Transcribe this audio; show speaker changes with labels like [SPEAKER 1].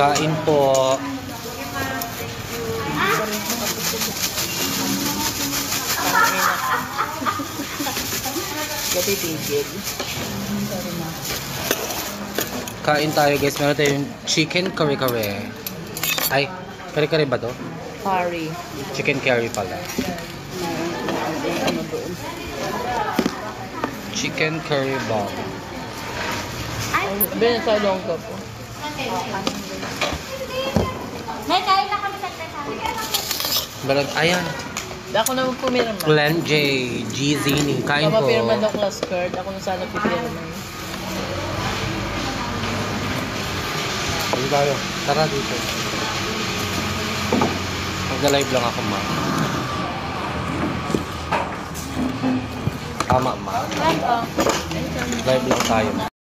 [SPEAKER 1] Kain po. Kain tayo guys. Meron tayong chicken curry-curry. Ay, curry-curry ba to?
[SPEAKER 2] Curry.
[SPEAKER 1] Chicken curry pala. Chicken curry bomb.
[SPEAKER 2] Sabihin sa longga po.
[SPEAKER 3] May kain na kami sa kasama.
[SPEAKER 1] Meron, ayan.
[SPEAKER 2] Ako naman pumirma.
[SPEAKER 1] Glenn J. G. Zini. Kain po.
[SPEAKER 2] Papapirma daw class card. Ako na sana pipirma.
[SPEAKER 1] Dito tayo. Tara dito. Magda-live lang ako, ma. Tama, ma. Live lang tayo.